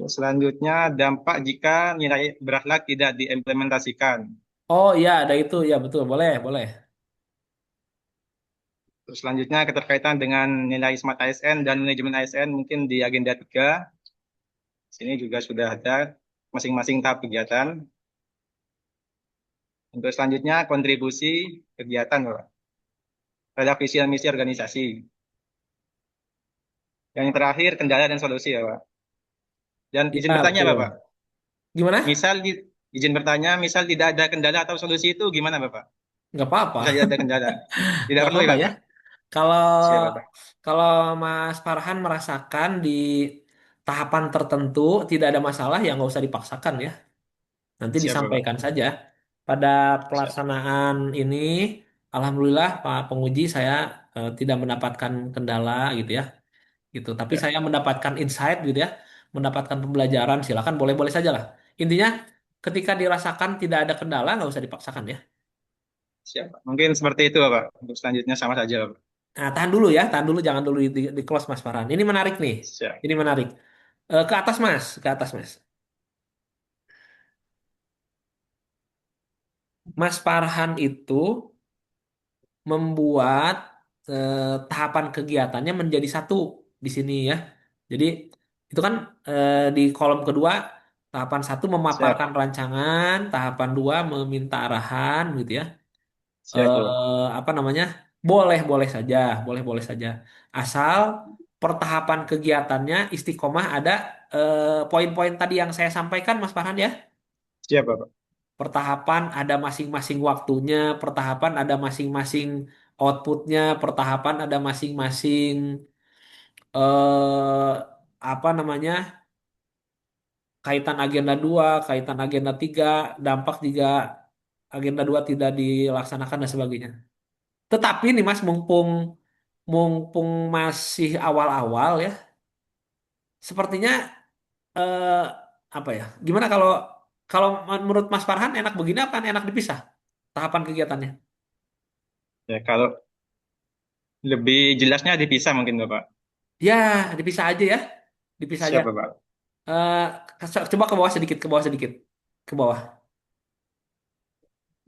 Selanjutnya, dampak jika nilai berakhlak tidak diimplementasikan. Oh iya, ada itu. Ya betul, boleh, boleh. Terus selanjutnya, keterkaitan dengan nilai Smart ASN dan manajemen ASN mungkin di agenda 3. Sini juga sudah ada masing-masing tahap kegiatan. Untuk selanjutnya, kontribusi kegiatan, Bapak, terhadap visi dan misi organisasi. Yang terakhir, kendala dan solusi, ya, Pak. Dan izin Iya, bertanya, betul. Bapak. Gimana? Misal, izin bertanya, misal tidak ada kendala atau solusi itu gimana, Bapak? Nggak apa-apa. Misal tidak ada kendala. Tidak Nggak perlu apa-apa ya, ya. Pak? Kalau Siap, Bapak. kalau Mas Farhan merasakan di tahapan tertentu tidak ada masalah, ya nggak usah dipaksakan ya. Nanti Siap, Bapak. disampaikan saja. Pada Siap. pelaksanaan ini, alhamdulillah Pak Penguji saya tidak mendapatkan kendala gitu ya. Gitu. Tapi Ya, saya mendapatkan insight gitu ya, mendapatkan pembelajaran. Silakan boleh-boleh saja lah. Intinya ketika dirasakan tidak ada kendala nggak usah dipaksakan ya. siap, Pak. Mungkin seperti itu, Bapak. Untuk selanjutnya sama saja, Bapak. Nah, tahan dulu ya, tahan dulu, jangan dulu di close Mas Farhan. Ini menarik nih, Siap. ini menarik. Ke atas Mas, ke atas Mas. Mas Farhan itu membuat tahapan kegiatannya menjadi satu di sini ya. Jadi itu kan di kolom kedua tahapan satu Siap. memaparkan rancangan, tahapan dua meminta arahan gitu ya. Siap, Bapak. Apa namanya? Boleh boleh saja, boleh boleh saja. Asal pertahapan kegiatannya istiqomah ada poin-poin tadi yang saya sampaikan Mas Farhan ya. Siap, Bapak. Pertahapan ada masing-masing waktunya, pertahapan ada masing-masing outputnya, pertahapan ada masing-masing eh apa namanya, kaitan agenda 2, kaitan agenda 3, dampak jika agenda 2 tidak dilaksanakan dan sebagainya. Tetapi nih Mas, mumpung mumpung masih awal-awal ya, sepertinya eh, apa ya? Gimana kalau kalau menurut Mas Farhan enak begini apa enak dipisah tahapan kegiatannya? Ya, kalau lebih jelasnya dipisah mungkin, Bapak. Ya, dipisah aja ya. Dipisah aja. Siap, Bapak. Eh, coba ke bawah sedikit, ke bawah sedikit. Ke bawah.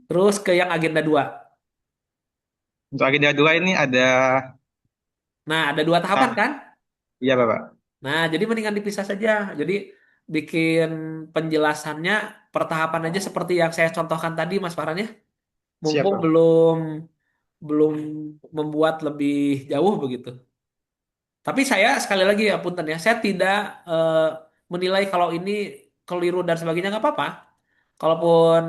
Terus ke yang agenda 2. Untuk agenda 2 ini ada Nah, ada 2 tahapan tah. kan? Iya, Bapak. Nah, jadi mendingan dipisah saja. Jadi bikin penjelasannya per tahapan aja seperti yang saya contohkan tadi, Mas Farhan ya. Siap, Mumpung Bapak. belum belum membuat lebih jauh begitu. Tapi saya sekali lagi ya punten ya, saya tidak eh, menilai kalau ini keliru dan sebagainya nggak apa-apa. Kalaupun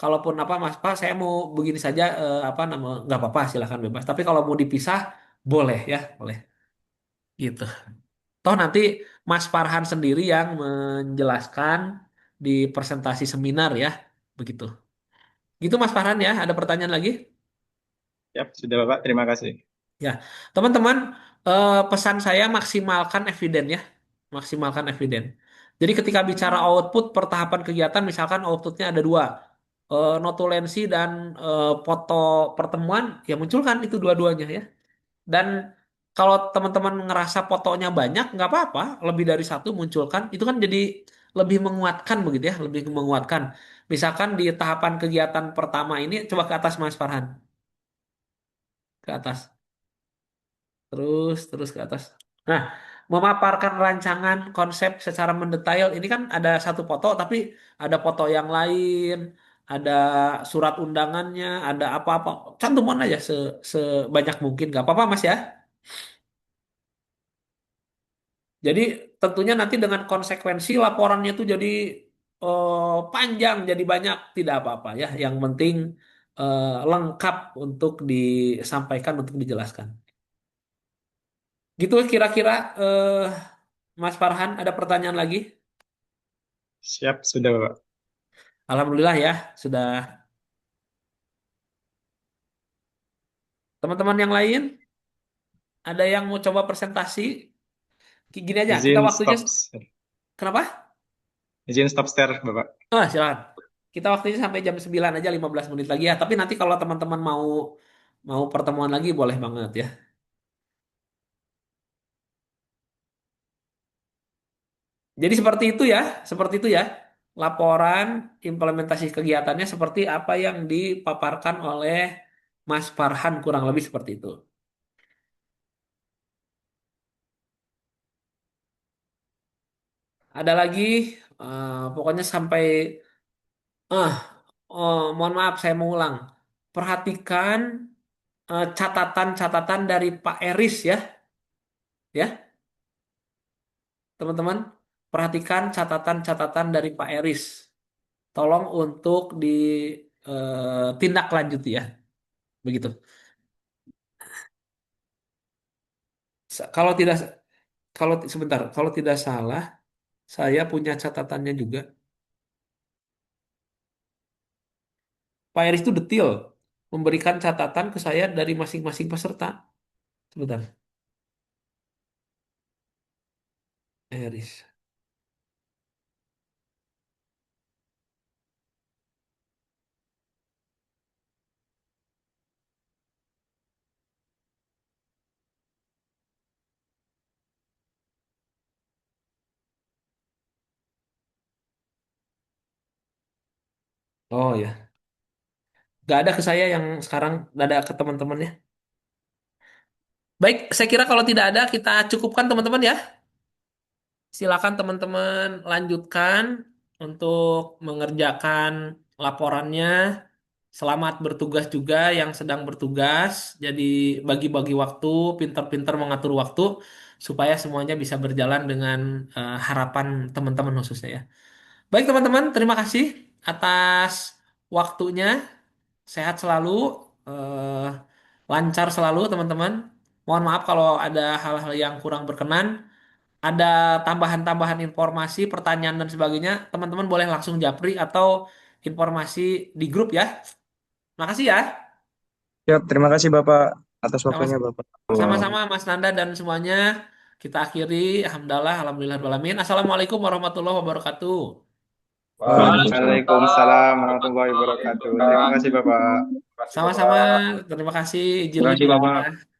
kalaupun apa Mas Pak, saya mau begini saja apa nama nggak apa-apa silahkan bebas. Tapi kalau mau dipisah boleh ya, boleh. Gitu. Toh nanti Mas Farhan sendiri yang menjelaskan di presentasi seminar ya, begitu. Gitu Mas Farhan ya, ada pertanyaan lagi? Siap, sudah, Bapak. Terima kasih. Ya, teman-teman, pesan saya maksimalkan eviden ya, maksimalkan eviden. Jadi ketika bicara output pertahapan kegiatan, misalkan outputnya ada dua, notulensi dan foto pertemuan, ya munculkan itu dua-duanya ya. Dan kalau teman-teman ngerasa fotonya banyak, nggak apa-apa, lebih dari satu munculkan, itu kan jadi lebih menguatkan begitu ya, lebih menguatkan. Misalkan di tahapan kegiatan pertama ini, coba ke atas Mas Farhan, ke atas. Terus ke atas. Nah, memaparkan rancangan konsep secara mendetail ini kan ada satu foto, tapi ada foto yang lain, ada surat undangannya, ada apa-apa. Cantuman aja sebanyak mungkin, nggak apa-apa Mas ya. Jadi tentunya nanti dengan konsekuensi laporannya itu jadi panjang, jadi banyak, tidak apa-apa ya. Yang penting lengkap untuk disampaikan, untuk dijelaskan. Gitu kira-kira Mas Farhan, ada pertanyaan lagi? Siap, sudah, Bapak. Alhamdulillah ya, sudah. Teman-teman yang lain, ada yang mau coba presentasi? Gini aja, kita Izin waktunya, stop. kenapa? Izin stop share, Bapak. Oh, silakan. Kita waktunya sampai jam 9 aja, 15 menit lagi ya. Tapi nanti kalau teman-teman mau mau pertemuan lagi, boleh banget ya. Jadi seperti itu ya. Laporan implementasi kegiatannya seperti apa yang dipaparkan oleh Mas Farhan kurang lebih seperti itu. Ada lagi, pokoknya sampai, ah, oh, mohon maaf saya mengulang. Perhatikan catatan-catatan dari Pak Eris ya teman-teman. Perhatikan catatan-catatan dari Pak Eris. Tolong untuk ditindaklanjuti ya, begitu. Kalau tidak, sebentar, kalau tidak salah, saya punya catatannya juga. Pak Eris itu detil memberikan catatan ke saya dari masing-masing peserta. Sebentar, Eris. Oh ya, nggak ada ke saya yang sekarang, nggak ada ke teman-teman ya. Baik, saya kira kalau tidak ada kita cukupkan teman-teman ya. Silakan teman-teman lanjutkan untuk mengerjakan laporannya. Selamat bertugas juga yang sedang bertugas. Jadi bagi-bagi waktu, pintar-pintar mengatur waktu supaya semuanya bisa berjalan dengan harapan teman-teman khususnya ya. Baik teman-teman, terima kasih atas waktunya. Sehat selalu, eh, lancar selalu teman-teman. Mohon maaf kalau ada hal-hal yang kurang berkenan. Ada tambahan-tambahan informasi, pertanyaan dan sebagainya, teman-teman boleh langsung japri atau informasi di grup ya. Makasih ya. Ya, terima kasih Bapak atas Sama- waktunya Bapak. Sama-sama Mas Nanda dan semuanya. Kita akhiri. Alhamdulillah, alhamdulillah, alamin. Assalamualaikum warahmatullahi wabarakatuh. Waalaikumsalam. Waalaikumsalam warahmatullahi wabarakatuh. Terima kasih Bapak. Sama-sama. Terima kasih. Izin Terima kasih lupa. Bapak.